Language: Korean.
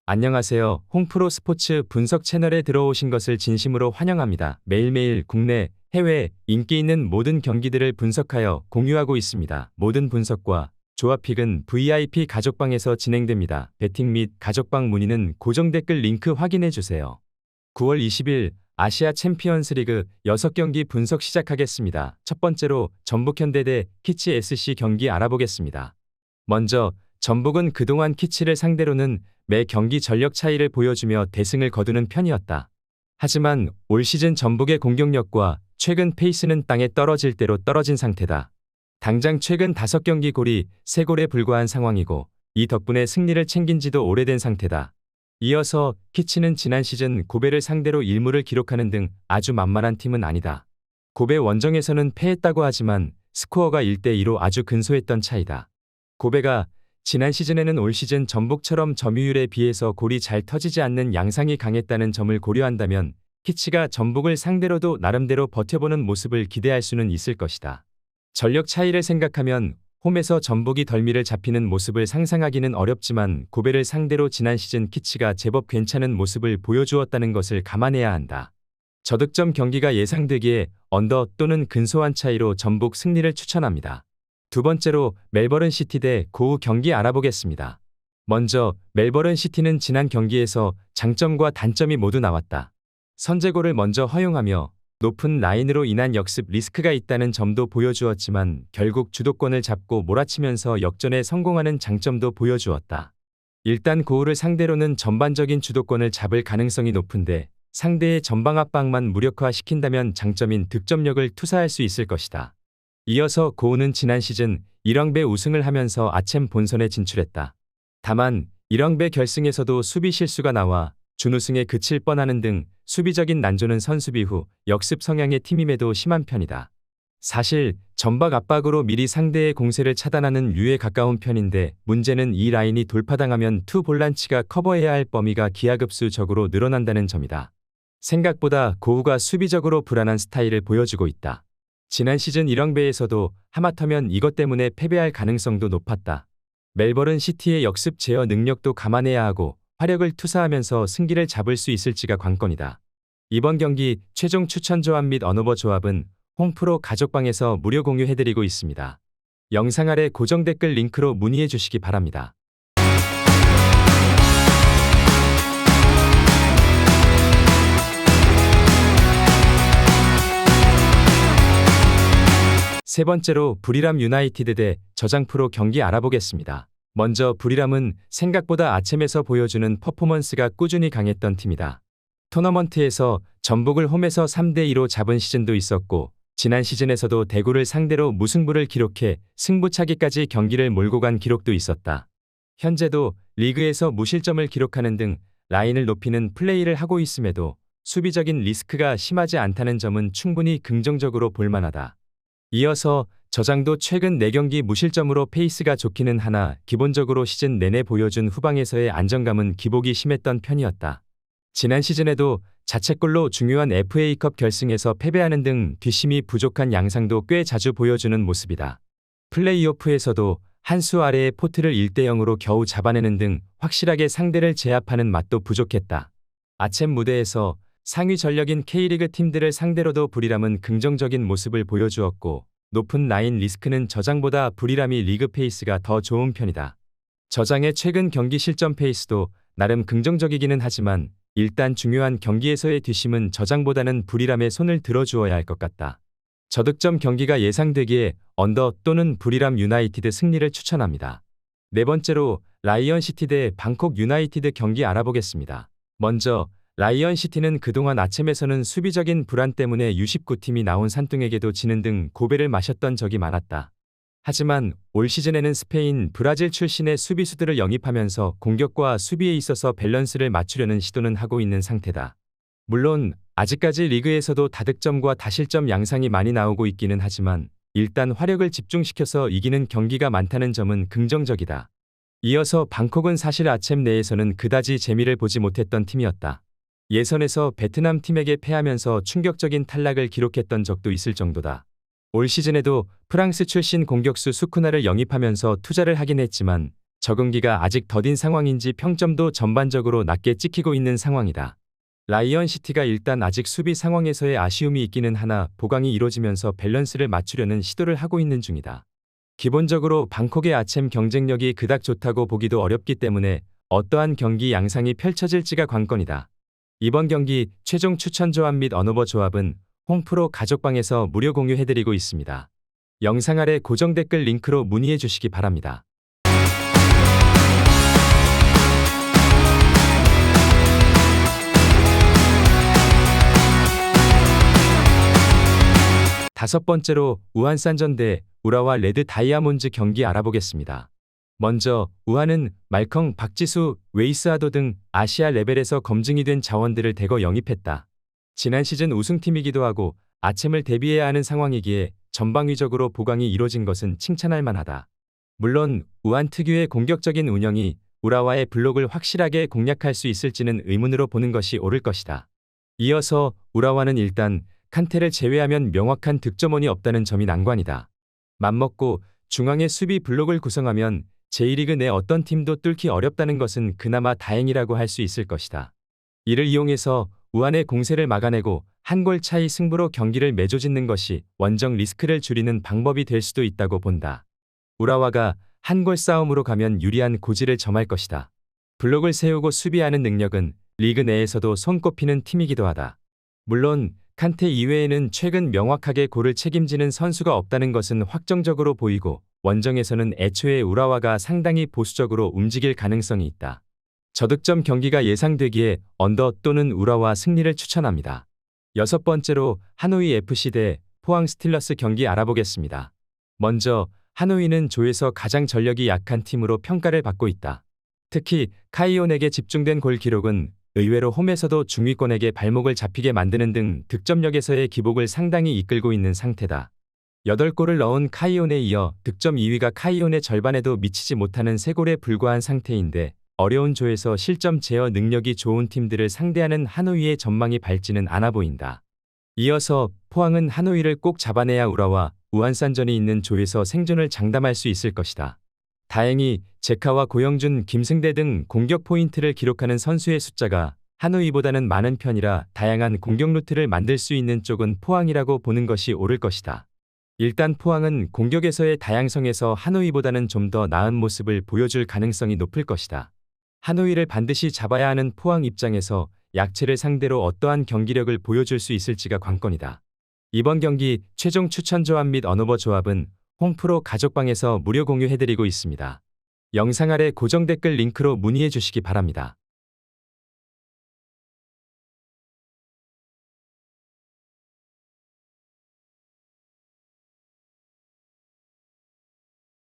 안녕하세요. 홍프로 스포츠 분석 채널에 들어오신 것을 진심으로 환영합니다. 매일매일 국내, 해외 인기 있는 모든 경기들을 분석하여 공유하고 있습니다. 모든 분석과 조합픽은 VIP 가족방에서 진행됩니다. 베팅 및 가족방 문의는 고정 댓글 링크 확인해주세요. 9월 20일 아시아 챔피언스 리그 6경기 분석 시작하겠습니다. 첫 번째로 전북현대 대 키치 SC 경기 알아보겠습니다. 먼저 전북은 그동안 키치를 상대로는 매 경기 전력 차이를 보여주며 대승을 거두는 편이었다. 하지만 올 시즌 전북의 공격력과 최근 페이스는 땅에 떨어질 대로 떨어진 상태다. 당장 최근 5경기 골이 3골에 불과한 상황이고 이 덕분에 승리를 챙긴 지도 오래된 상태다. 이어서 키치는 지난 시즌 고베를 상대로 1무를 기록하는 등 아주 만만한 팀은 아니다. 고베 원정에서는 패했다고 하지만 스코어가 1대2로 아주 근소했던 차이다. 고베가 지난 시즌에는 올 시즌 전북처럼 점유율에 비해서 골이 잘 터지지 않는 양상이 강했다는 점을 고려한다면 키치가 전북을 상대로도 나름대로 버텨보는 모습을 기대할 수는 있을 것이다. 전력 차이를 생각하면 홈에서 전북이 덜미를 잡히는 모습을 상상하기는 어렵지만 고베를 상대로 지난 시즌 키치가 제법 괜찮은 모습을 보여주었다는 것을 감안해야 한다. 저득점 경기가 예상되기에 언더 또는 근소한 차이로 전북 승리를 추천합니다. 두 번째로 멜버른 시티 대 고우 경기 알아보겠습니다. 먼저 멜버른 시티는 지난 경기에서 장점과 단점이 모두 나왔다. 선제골을 먼저 허용하며 높은 라인으로 인한 역습 리스크가 있다는 점도 보여주었지만 결국 주도권을 잡고 몰아치면서 역전에 성공하는 장점도 보여주었다. 일단 고우를 상대로는 전반적인 주도권을 잡을 가능성이 높은데 상대의 전방 압박만 무력화시킨다면 장점인 득점력을 투사할 수 있을 것이다. 이어서 고우는 지난 시즌 1왕배 우승을 하면서 아챔 본선에 진출했다. 다만 1왕배 결승에서도 수비 실수가 나와 준우승에 그칠 뻔하는 등 수비적인 난조는 선수비 후 역습 성향의 팀임에도 심한 편이다. 사실 전방 압박으로 미리 상대의 공세를 차단하는 류에 가까운 편인데 문제는 이 라인이 돌파당하면 투 볼란치가 커버해야 할 범위가 기하급수적으로 늘어난다는 점이다. 생각보다 고우가 수비적으로 불안한 스타일을 보여주고 있다. 지난 시즌 1왕배에서도 하마터면 이것 때문에 패배할 가능성도 높았다. 멜버른 시티의 역습 제어 능력도 감안해야 하고 화력을 투사하면서 승기를 잡을 수 있을지가 관건이다. 이번 경기 최종 추천 조합 및 언어버 조합은 홍프로 가족방에서 무료 공유해드리고 있습니다. 영상 아래 고정 댓글 링크로 문의해 주시기 바랍니다. 세 번째로 부리람 유나이티드 대 저장프로 경기 알아보겠습니다. 먼저 부리람은 생각보다 아챔에서 보여주는 퍼포먼스가 꾸준히 강했던 팀이다. 토너먼트에서 전북을 홈에서 3대2로 잡은 시즌도 있었고 지난 시즌에서도 대구를 상대로 무승부를 기록해 승부차기까지 경기를 몰고 간 기록도 있었다. 현재도 리그에서 무실점을 기록하는 등 라인을 높이는 플레이를 하고 있음에도 수비적인 리스크가 심하지 않다는 점은 충분히 긍정적으로 볼만하다. 이어서 저장도 최근 4경기 무실점으로 페이스가 좋기는 하나 기본적으로 시즌 내내 보여준 후방에서의 안정감은 기복이 심했던 편이었다. 지난 시즌에도 자책골로 중요한 FA컵 결승에서 패배하는 등 뒷심이 부족한 양상도 꽤 자주 보여주는 모습이다. 플레이오프에서도 한 수 아래의 포트를 1대0으로 겨우 잡아내는 등 확실하게 상대를 제압하는 맛도 부족했다. 아챔 무대에서 상위 전력인 K리그 팀들을 상대로도 부리람은 긍정적인 모습을 보여주었고 높은 라인 리스크는 저장보다 부리람이 리그 페이스가 더 좋은 편이다. 저장의 최근 경기 실점 페이스도 나름 긍정적이기는 하지만 일단 중요한 경기에서의 뒷심은 저장보다는 부리람의 손을 들어주어야 할 것 같다. 저득점 경기가 예상되기에 언더 또는 부리람 유나이티드 승리를 추천합니다. 네 번째로 라이언시티 대 방콕 유나이티드 경기 알아보겠습니다. 먼저 라이언시티는 그동안 아챔에서는 수비적인 불안 때문에 U19팀이 나온 산둥에게도 지는 등 고배를 마셨던 적이 많았다. 하지만 올 시즌에는 스페인, 브라질 출신의 수비수들을 영입하면서 공격과 수비에 있어서 밸런스를 맞추려는 시도는 하고 있는 상태다. 물론 아직까지 리그에서도 다득점과 다실점 양상이 많이 나오고 있기는 하지만 일단 화력을 집중시켜서 이기는 경기가 많다는 점은 긍정적이다. 이어서 방콕은 사실 아챔 내에서는 그다지 재미를 보지 못했던 팀이었다. 예선에서 베트남 팀에게 패하면서 충격적인 탈락을 기록했던 적도 있을 정도다. 올 시즌에도 프랑스 출신 공격수 수쿠나를 영입하면서 투자를 하긴 했지만 적응기가 아직 더딘 상황인지 평점도 전반적으로 낮게 찍히고 있는 상황이다. 라이언시티가 일단 아직 수비 상황에서의 아쉬움이 있기는 하나 보강이 이뤄지면서 밸런스를 맞추려는 시도를 하고 있는 중이다. 기본적으로 방콕의 아챔 경쟁력이 그닥 좋다고 보기도 어렵기 때문에 어떠한 경기 양상이 펼쳐질지가 관건이다. 이번 경기 최종 추천 조합 및 언어버 조합은 홍프로 가족방에서 무료 공유해드리고 있습니다. 영상 아래 고정 댓글 링크로 문의해 주시기 바랍니다. 다섯 번째로 우한산전 대 우라와 레드 다이아몬즈 경기 알아보겠습니다. 먼저 우한은 말컹, 박지수, 웨이스하도 등 아시아 레벨에서 검증이 된 자원들을 대거 영입했다. 지난 시즌 우승팀이기도 하고 아챔을 대비해야 하는 상황이기에 전방위적으로 보강이 이뤄진 것은 칭찬할 만하다. 물론 우한 특유의 공격적인 운영이 우라와의 블록을 확실하게 공략할 수 있을지는 의문으로 보는 것이 옳을 것이다. 이어서 우라와는 일단 칸테를 제외하면 명확한 득점원이 없다는 점이 난관이다. 맘먹고 중앙의 수비 블록을 구성하면 J리그 내 어떤 팀도 뚫기 어렵다는 것은 그나마 다행이라고 할 수 있을 것이다. 이를 이용해서 우한의 공세를 막아내고 한 골 차이 승부로 경기를 매조짓는 것이 원정 리스크를 줄이는 방법이 될 수도 있다고 본다. 우라와가 한 골 싸움으로 가면 유리한 고지를 점할 것이다. 블록을 세우고 수비하는 능력은 리그 내에서도 손꼽히는 팀이기도 하다. 물론 칸테 이외에는 최근 명확하게 골을 책임지는 선수가 없다는 것은 확정적으로 보이고 원정에서는 애초에 우라와가 상당히 보수적으로 움직일 가능성이 있다. 저득점 경기가 예상되기에 언더 또는 우라와 승리를 추천합니다. 여섯 번째로 하노이 FC 대 포항 스틸러스 경기 알아보겠습니다. 먼저 하노이는 조에서 가장 전력이 약한 팀으로 평가를 받고 있다. 특히 카이온에게 집중된 골 기록은 의외로 홈에서도 중위권에게 발목을 잡히게 만드는 등 득점력에서의 기복을 상당히 이끌고 있는 상태다. 8골을 넣은 카이온에 이어 득점 2위가 카이온의 절반에도 미치지 못하는 3골에 불과한 상태인데 어려운 조에서 실점 제어 능력이 좋은 팀들을 상대하는 하노이의 전망이 밝지는 않아 보인다. 이어서 포항은 하노이를 꼭 잡아내야 우라와 우한산전이 있는 조에서 생존을 장담할 수 있을 것이다. 다행히 제카와 고영준, 김승대 등 공격 포인트를 기록하는 선수의 숫자가 하노이보다는 많은 편이라 다양한 공격 루트를 만들 수 있는 쪽은 포항이라고 보는 것이 옳을 것이다. 일단 포항은 공격에서의 다양성에서 하노이보다는 좀 더 나은 모습을 보여줄 가능성이 높을 것이다. 하노이를 반드시 잡아야 하는 포항 입장에서 약체를 상대로 어떠한 경기력을 보여줄 수 있을지가 관건이다. 이번 경기 최종 추천 조합 및 언어버 조합은 홍프로 가족방에서 무료 공유해드리고 있습니다. 영상 아래 고정 댓글 링크로 문의해 주시기 바랍니다.